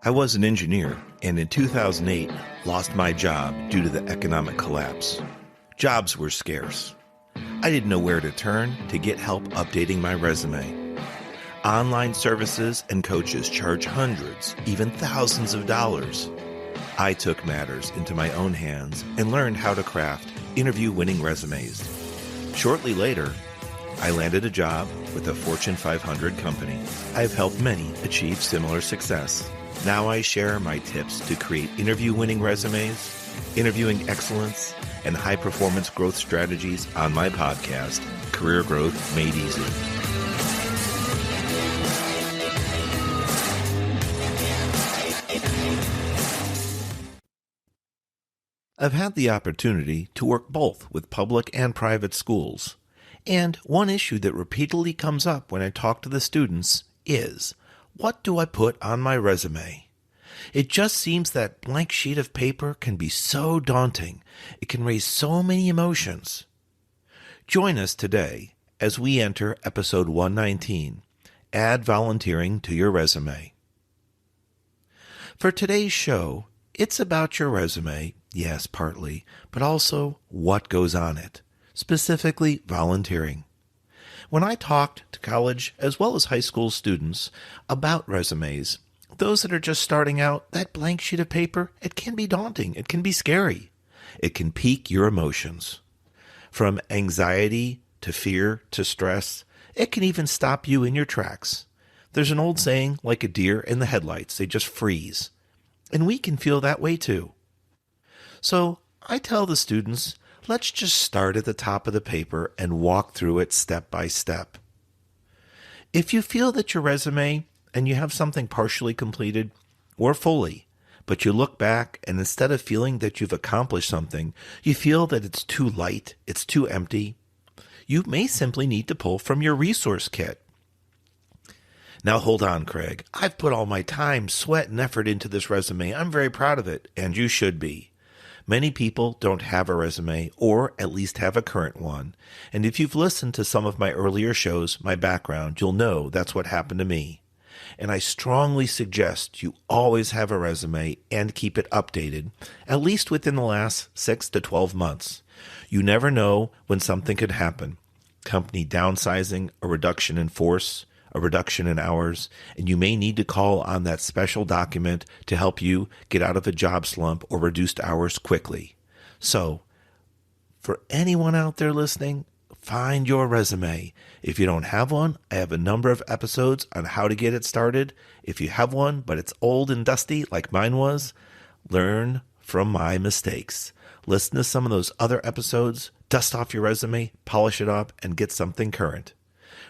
I was an engineer and in 2008 lost my job due to the economic collapse. Jobs were scarce. I didn't know where to turn to get help updating my resume. Online services and coaches charge hundreds, even thousands of dollars. I took matters into my own hands and learned how to craft interview-winning resumes. Shortly later, I landed a job with a Fortune 500 company. I've helped many achieve similar success. Now I share my tips to create interview-winning resumes, interviewing excellence, and high-performance growth strategies on my podcast, Career Growth Made Easy. I've had the opportunity to work both with public and private schools. And one issue that repeatedly comes up when I talk to the students is, what do I put on my resume? It just seems that blank sheet of paper can be so daunting. It can raise so many emotions. Join us today as we enter episode 119, Add Volunteering to Your Resume. For today's show, it's about your resume, yes, partly, but also what goes on it, specifically volunteering. When I talked to college as well as high school students about resumes, those that are just starting out, that blank sheet of paper, it can be daunting. It can be scary. It can pique your emotions. From anxiety to fear to stress, it can even stop you in your tracks. There's an old saying, like a deer in the headlights, they just freeze. And we can feel that way too. So I tell the students, let's just start at the top of the paper and walk through it step by step. If you feel that your resume and you have something partially completed or fully, but you look back and instead of feeling that you've accomplished something, you feel that it's too light, it's too empty, you may simply need to pull from your resource kit. Now hold on, Craig. I've put all my time, sweat, and effort into this resume. I'm very proud of it, and you should be. Many people don't have a resume, or at least have a current one. And if you've listened to some of my earlier shows, my background, you'll know that's what happened to me. And I strongly suggest you always have a resume and keep it updated, at least within the last 6 to 12 months. You never know when something could happen. Company downsizing, a reduction in force, a reduction in hours, and you may need to call on that special document to help you get out of a job slump or reduced hours quickly. So, for anyone out there listening, find your resume. If you don't have one, I have a number of episodes on how to get it started. If you have one, but it's old and dusty like mine was, learn from my mistakes. Listen to some of those other episodes, dust off your resume, polish it up, and get something current.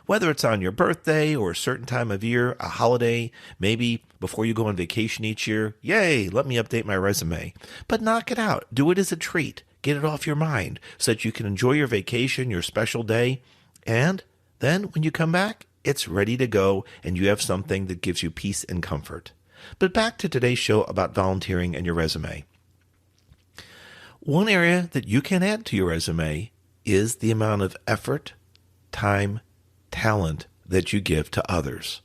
Whether it's on your birthday or a certain time of year, a holiday, maybe before you go on vacation each year, yay, let me update my resume. But knock it out. Do it as a treat. Get it off your mind so that you can enjoy your vacation, your special day. And then when you come back, it's ready to go and you have something that gives you peace and comfort. But back to today's show about volunteering and your resume. One area that you can add to your resume is the amount of effort, time, talent that you give to others.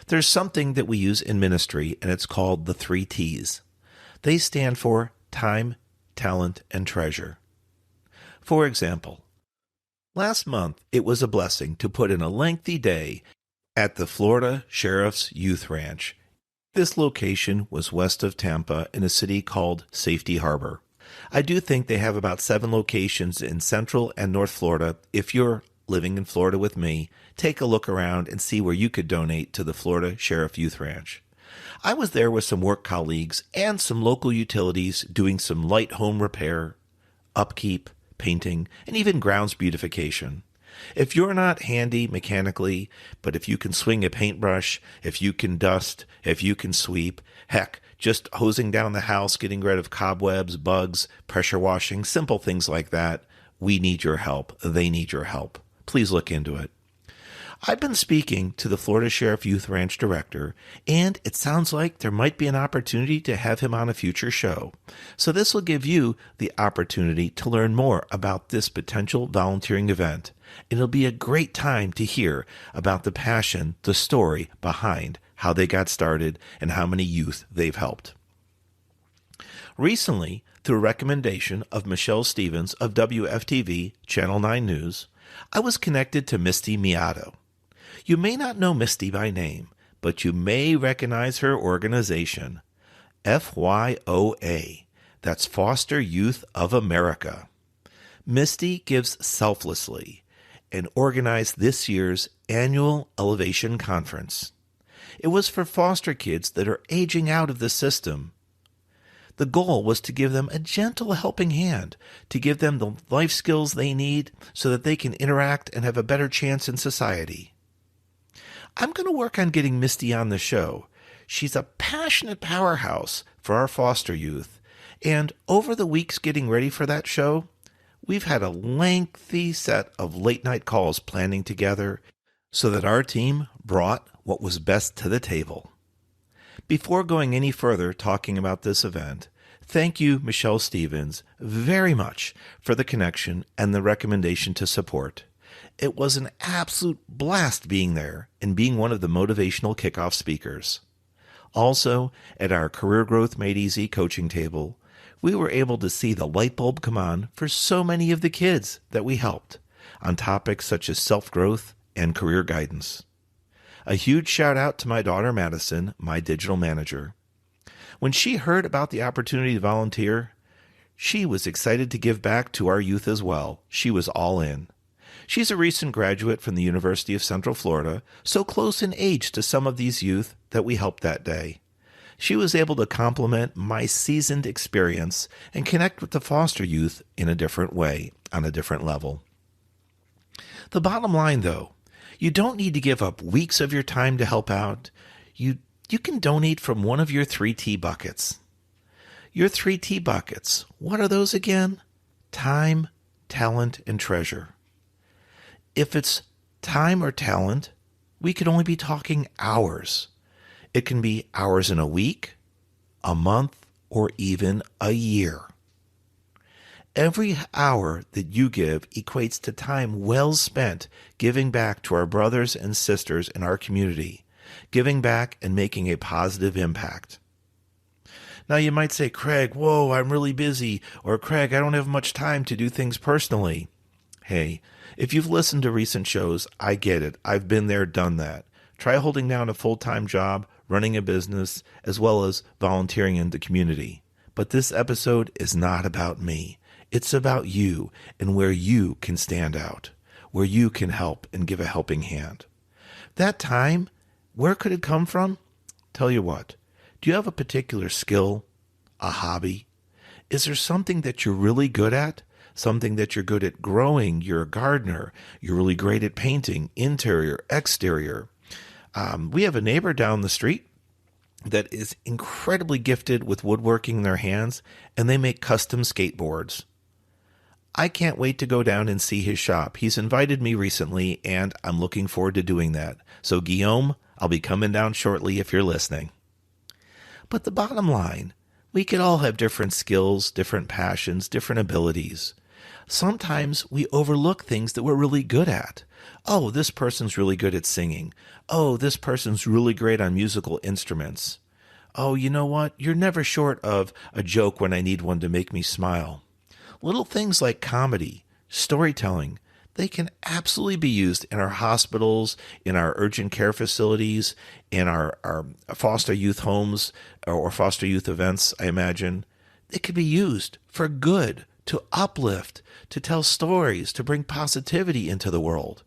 There's something that we use in ministry, and it's called the 3 T's. They stand for time, talent, and treasure. For example, last month it was a blessing to put in a lengthy day at the Florida Sheriff's Youth Ranch. This location was west of Tampa in a city called Safety Harbor. I do think they have about 7 locations in Central and North Florida. If you're living in Florida with me, take a look around and see where you could donate to the Florida Sheriff Youth Ranch. I was there with some work colleagues and some local utilities doing some light home repair, upkeep, painting, and even grounds beautification. If you're not handy mechanically, but if you can swing a paintbrush, if you can dust, if you can sweep, heck, just hosing down the house, getting rid of cobwebs, bugs, pressure washing, simple things like that, we need your help. They need your help. Please look into it. I've been speaking to the Florida Sheriff Youth Ranch Director, and it sounds like there might be an opportunity to have him on a future show. So this will give you the opportunity to learn more about this potential volunteering event. And it'll be a great time to hear about the passion, the story behind how they got started, and how many youth they've helped. Recently, through a recommendation of Michelle Stevens of WFTV Channel 9 News, I was connected to Misty Miato. You may not know Misty by name, but you may recognize her organization, FYOA. That's Foster Youth of America. Misty gives selflessly and organized this year's annual Elevation Conference. It was for foster kids that are aging out of the system. The goal was to give them a gentle helping hand, to give them the life skills they need so that they can interact and have a better chance in society. I'm going to work on getting Misty on the show. She's a passionate powerhouse for our foster youth, and over the weeks getting ready for that show, we've had a lengthy set of late-night calls planning together so that our team brought what was best to the table. Before going any further talking about this event, thank you, Michelle Stevens, very much for the connection and the recommendation to support. It was an absolute blast being there and being one of the motivational kickoff speakers. Also, at our Career Growth Made Easy coaching table, we were able to see the light bulb come on for so many of the kids that we helped on topics such as self-growth and career guidance. A huge shout out to my daughter Madison, my digital manager. When she heard about the opportunity to volunteer, she was excited to give back to our youth as well. She was all in. She's a recent graduate from the University of Central Florida, so close in age to some of these youth that we helped that day. She was able to complement my seasoned experience and connect with the foster youth in a different way, on a different level. The bottom line, though, you don't need to give up weeks of your time to help out. You can donate from one of your 3 T buckets. Your 3 T buckets, what are those again? Time, talent, and treasure. If it's time or talent, we could only be talking hours. It can be hours in a week, a month, or even a year. Every hour that you give equates to time well spent giving back to our brothers and sisters in our community, giving back and making a positive impact. Now you might say, Craig, whoa, I'm really busy, or Craig, I don't have much time to do things personally. Hey, if you've listened to recent shows, I get it. I've been there, done that. Try holding down a full-time job, running a business, as well as volunteering in the community. But this episode is not about me. It's about you and where you can stand out, where you can help and give a helping hand. That time, where could it come from? Tell you what, do you have a particular skill, a hobby? Is there something that you're really good at? Something that you're good at growing? You're a gardener. You're really great at painting, interior, exterior. We have a neighbor down the street that is incredibly gifted with woodworking in their hands, and they make custom skateboards. I can't wait to go down and see his shop. He's invited me recently, and I'm looking forward to doing that. So, Guillaume, I'll be coming down shortly if you're listening. But the bottom line, we could all have different skills, different passions, different abilities. Sometimes we overlook things that we're really good at. Oh, this person's really good at singing. Oh, this person's really great on musical instruments. Oh, you know what? You're never short of a joke when I need one to make me smile. Little things like comedy, storytelling, they can absolutely be used in our hospitals, in our urgent care facilities, in our foster youth homes or foster youth events, I imagine. It could be used for good, to uplift, to tell stories, to bring positivity into the world.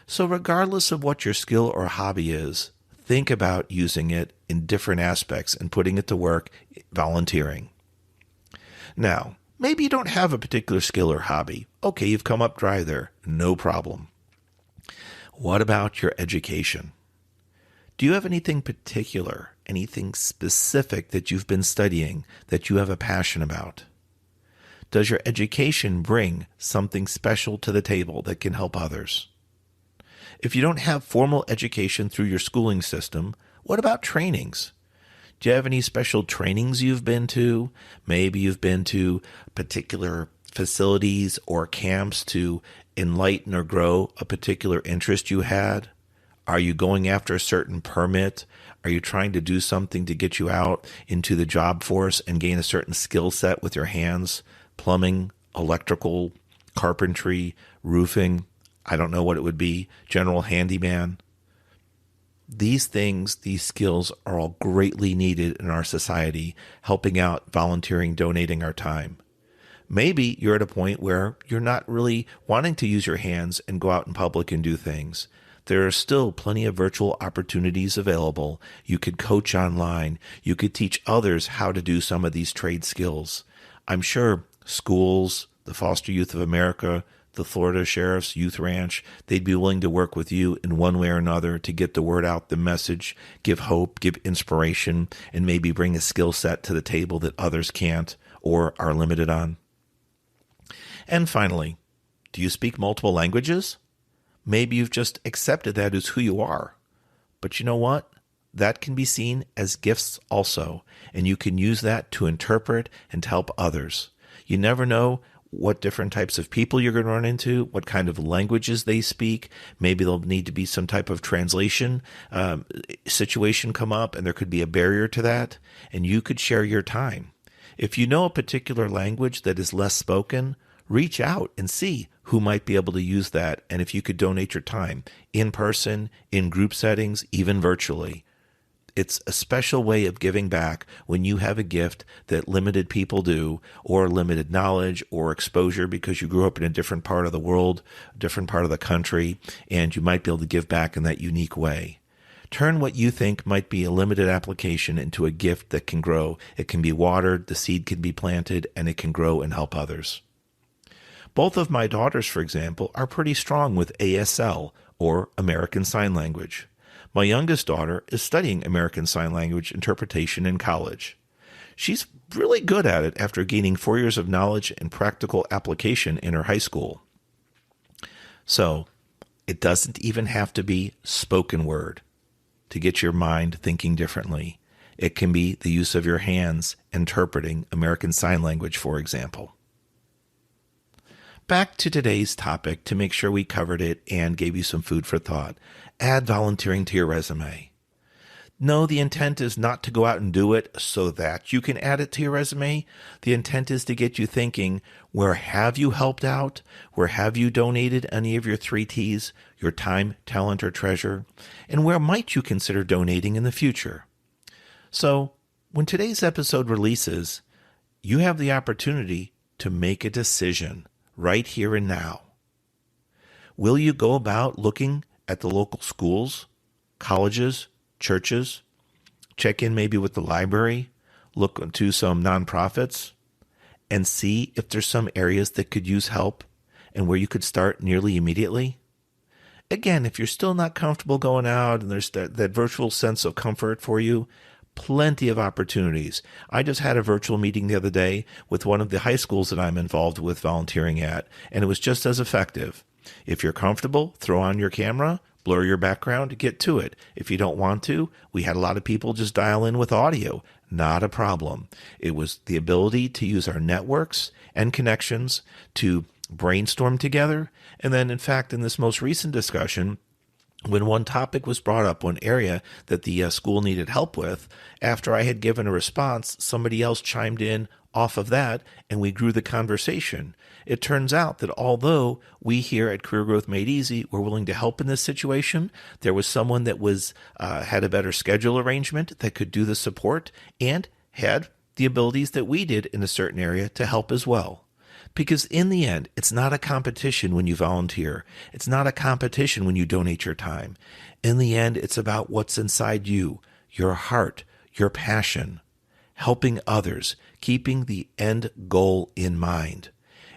So regardless of what your skill or hobby is, think about using it in different aspects and putting it to work volunteering. Now, maybe you don't have a particular skill or hobby. Okay, you've come up dry there. No problem. What about your education? Do you have anything particular, anything specific that you've been studying that you have a passion about? Does your education bring something special to the table that can help others? If you don't have formal education through your schooling system, what about trainings? Do you have any special trainings you've been to? Maybe you've been to particular facilities or camps to enlighten or grow a particular interest you had. Are you going after a certain permit? Are you trying to do something to get you out into the job force and gain a certain skill set with your hands? Plumbing, electrical, carpentry, roofing, I don't know what it would be, general handyman. These things, these skills are all greatly needed in our society, helping out, volunteering, donating our time. Maybe you're at a point where you're not really wanting to use your hands and go out in public and do things. There are still plenty of virtual opportunities available. You could coach online. You could teach others how to do some of these trade skills. I'm sure schools, the Foster Youth of America, the Florida Sheriff's Youth Ranch, they'd be willing to work with you in one way or another to get the word out, the message, give hope, give inspiration, and maybe bring a skill set to the table that others can't or are limited on. And finally, do you speak multiple languages? Maybe you've just accepted that as who you are. But you know what? That can be seen as gifts also, and you can use that to interpret and to help others. You never know what different types of people you're going to run into, what kind of languages they speak. Maybe there'll need to be some type of translation situation come up, and there could be a barrier to that, and you could share your time. If you know a particular language that is less spoken, reach out and see who might be able to use that, and if you could donate your time in person, in group settings, even virtually. It's a special way of giving back when you have a gift that limited people do, or limited knowledge or exposure because you grew up in a different part of the world, a different part of the country, and you might be able to give back in that unique way. Turn what you think might be a limited application into a gift that can grow. It can be watered, the seed can be planted, and it can grow and help others. Both of my daughters, for example, are pretty strong with ASL, or American Sign Language. My youngest daughter is studying American Sign Language interpretation in college. She's really good at it after gaining 4 years of knowledge and practical application in her high school. So, it doesn't even have to be spoken word to get your mind thinking differently. It can be the use of your hands interpreting American Sign Language, for example. Back to today's topic to make sure we covered it and gave you some food for thought. Add volunteering to your resume. No, the intent is not to go out and do it so that you can add it to your resume. The intent is to get you thinking, where have you helped out? Where have you donated any of your 3 T's, your time, talent, or treasure? And where might you consider donating in the future? So, when today's episode releases, you have the opportunity to make a decision right here and now. Will you go about looking at the local schools, colleges, churches, check in maybe with the library, look into some nonprofits, and see if there's some areas that could use help and where you could start nearly immediately? Again, if you're still not comfortable going out and there's that virtual sense of comfort for you, plenty of opportunities. I just had a virtual meeting the other day with one of the high schools that I'm involved with volunteering at, and it was just as effective. If you're comfortable, throw on your camera, blur your background, get to it. If you don't want to, we had a lot of people just dial in with audio. Not a problem. It was the ability to use our networks and connections to brainstorm together. And then, in fact, in this most recent discussion, when one topic was brought up, one area that the school needed help with, after I had given a response, somebody else chimed in off of that, and we grew the conversation. It turns out that although we here at Career Growth Made Easy were willing to help in this situation, there was someone that was had a better schedule arrangement that could do the support and had the abilities that we did in a certain area to help as well. Because in the end, it's not a competition when you volunteer. It's not a competition when you donate your time. In the end, it's about what's inside you, your heart, your passion, helping others, keeping the end goal in mind.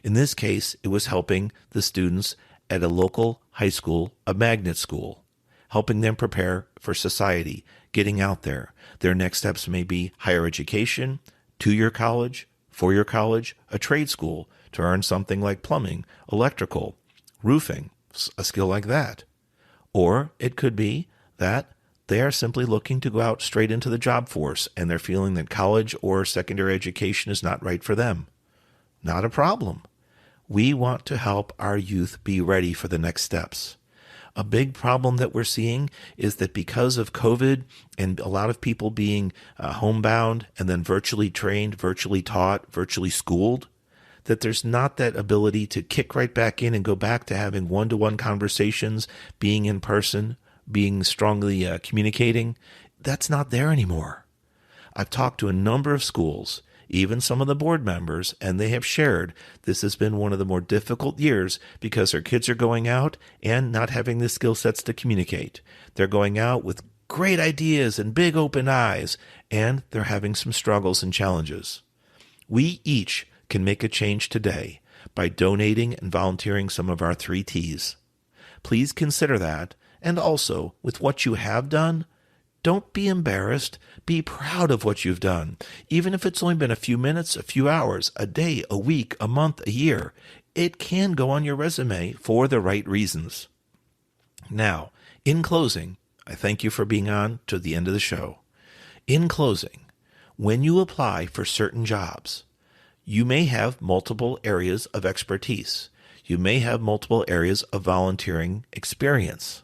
In this case, it was helping the students at a local high school, a magnet school, helping them prepare for society, getting out there. Their next steps may be higher education, 2-year college, 4-year college, a trade school, to earn something like plumbing, electrical, roofing, a skill like that. Or it could be that they are simply looking to go out straight into the job force and they're feeling that college or secondary education is not right for them. Not a problem. We want to help our youth be ready for the next steps. A big problem that we're seeing is that because of COVID and a lot of people being homebound and then virtually trained, virtually taught, virtually schooled, that there's not that ability to kick right back in and go back to having one-to-one conversations, being in person, being strongly communicating. That's not there anymore. I've talked to a number of schools, even some of the board members, and they have shared this has been one of the more difficult years because their kids are going out and not having the skill sets to communicate. They're going out with great ideas and big open eyes, and they're having some struggles and challenges. We each can make a change today by donating and volunteering some of our 3 T's. Please consider that, and also, with what you have done, don't be embarrassed. Be proud of what you've done. Even if it's only been a few minutes, a few hours, a day, a week, a month, a year, it can go on your resume for the right reasons. Now, in closing, I thank you for being on to the end of the show. In closing, when you apply for certain jobs, you may have multiple areas of expertise. You may have multiple areas of volunteering experience.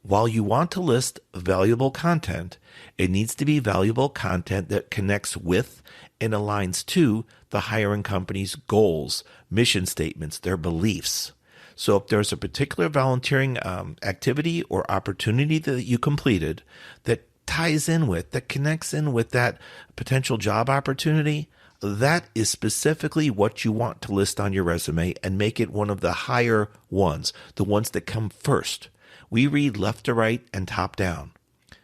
While you want to list valuable content, it needs to be valuable content that connects with and aligns to the hiring company's goals, mission statements, their beliefs. So if there's a particular volunteering activity or opportunity that you completed that ties in with, that connects in with that potential job opportunity, that is specifically what you want to list on your resume and make it one of the higher ones, the ones that come first. We read left to right and top down.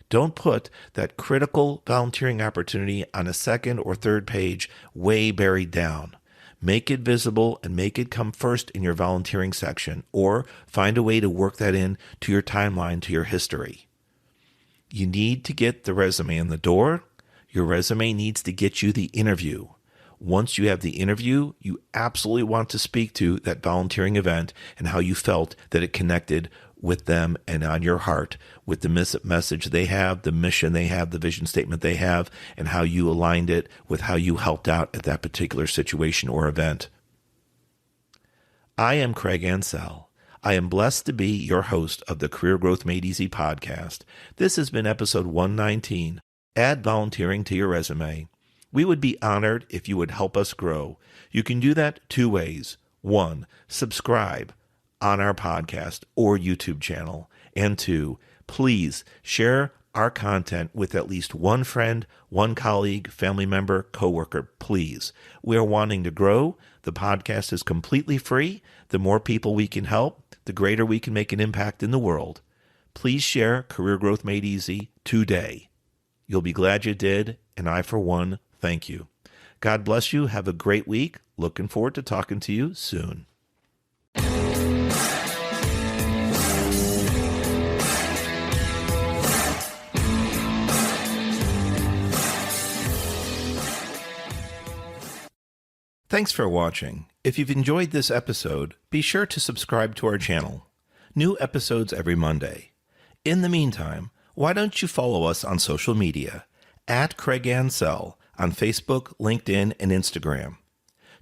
Don't put that critical volunteering opportunity on a second or third page way buried down. Make it visible and make it come first in your volunteering section, or find a way to work that in to your timeline, to your history. You need to get the resume in the door. Your resume needs to get you the interview. Once you have the interview, you absolutely want to speak to that volunteering event and how you felt that it connected with them and on your heart with the message they have, the mission they have, the vision statement they have, and how you aligned it with how you helped out at that particular situation or event. I am Craig Ansell. I am blessed to be your host of the Career Growth Made Easy podcast. This has been episode 119, Add Volunteering to Your Resume. We would be honored if you would help us grow. You can do that 2 ways. 1, subscribe on our podcast or YouTube channel. And 2, please share our content with at least one friend, one colleague, family member, coworker, please. We are wanting to grow. The podcast is completely free. The more people we can help, the greater we can make an impact in the world. Please share Career Growth Made Easy today. You'll be glad you did, and I, for one, thank you. God bless you. Have a great week. Looking forward to talking to you soon. Thanks for watching. If you've enjoyed this episode, be sure to subscribe to our channel. New episodes every Monday. In the meantime, why don't you follow us on social media at Craig Ansell on Facebook, LinkedIn, and Instagram.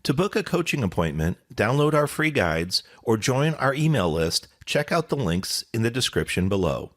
To book a coaching appointment, download our free guides, or join our email list, check out the links in the description below.